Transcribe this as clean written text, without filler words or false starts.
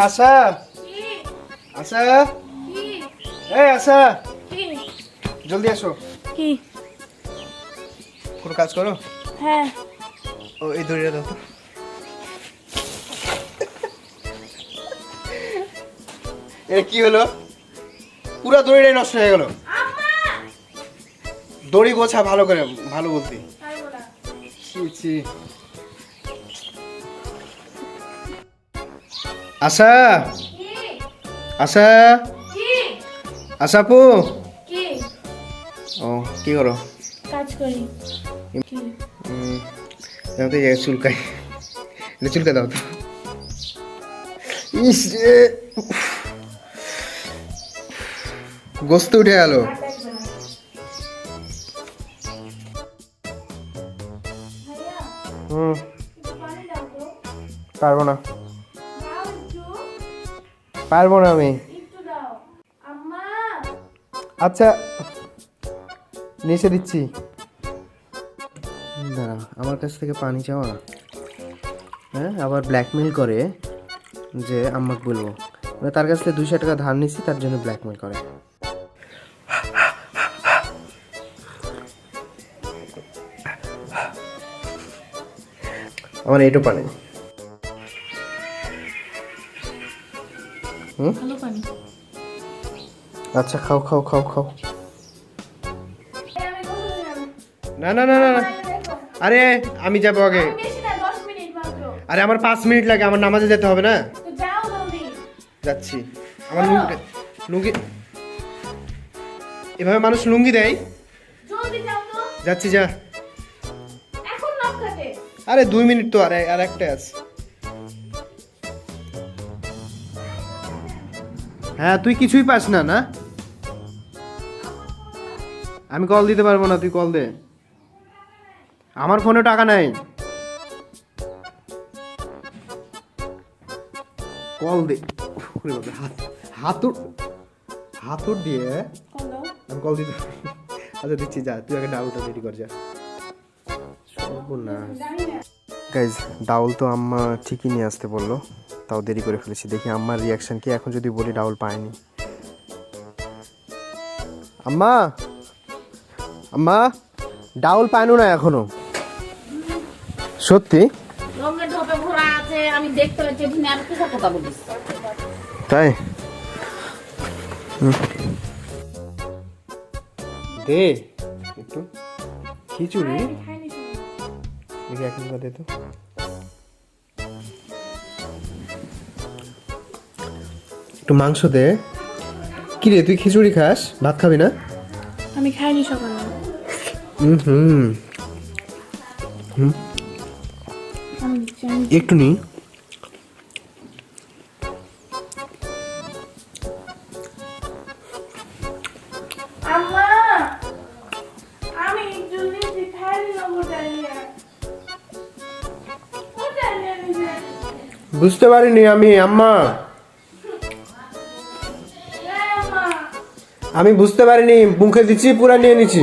আশা আশা আশা জলদি আসো। কি কোনো কাজ করো? হ্যাঁ। ও এই দড়িটা দাও তো। এটা কি হলো? পুরো দড়িটাই নষ্ট হয়ে গেল। দড়ি গোছা ভালো করে, ভালো বলতে। ছি আশা আশা আশা আপু। ও কি করো? কাজ করি। চুলকাই, চুলকা দাও তো। ইস রে, গোস্ত উঠে গেল। পারবো না, পারবো না আমি। আচ্ছা নিচে দিচ্ছি। দাঁড়া, আমার কাছ থেকে পানি চাওয়া, হ্যাঁ আবার ব্ল্যাকমেল করে যে আম্মাকে বলবো, মানে তার কাছ থেকে 200 টাকা ধার নিচ্ছি তার জন্য ব্ল্যাকমেল করে। আমার এইটো পানি। আচ্ছা খাও খাও খাও খাও। না না না না, আরে আমি যাবো আগে। আরে আমার 5 মিনিট লাগে, আমার নামাজে যেতে হবে না। যাচ্ছি। আমার লুঙ্গি, এভাবে মানুষ লুঙ্গি দেয়? যাচ্ছি যা। আরে 2 মিনিট তো, আর একটা আছে। হ্যাঁ তুই কিছুই পাস না না? আমি কল দিতে পারবো না, তুই কল দে। আমার ফোনে টাকা নাই। কল দে। হাতুর দিয়ে আমি কল দিতে। আচ্ছা দিচ্ছি, যা তুই আগে ডাউলটা রেডি কর যা। সর্বনাশ গাইজ, ডাউল তো আম্মা ঠিকই নিয়ে আসতে বললো, তাও দেরি করে ফেলেছি। দেখি আম্মার রিয়াকশন কি। এখন যদি বলি ডাউল পাইনি। আম্মা আম্মা ডাউল পাইনো না এখনো। সত্যি? তাই দে একটু খিচুড়ি দেখি, এখন দে তো। একটু মাংস দে। কি রে তুই খিচুড়ি খাস, ভাত খাবি না? আমি খাইনি সকালে। একটু নি। বুঝতে পারিনি আমি আম্মা, আমি বুঝতে পারিনি। মুখে দিচ্ছি, পুরা নিয়ে নিচ্ছি।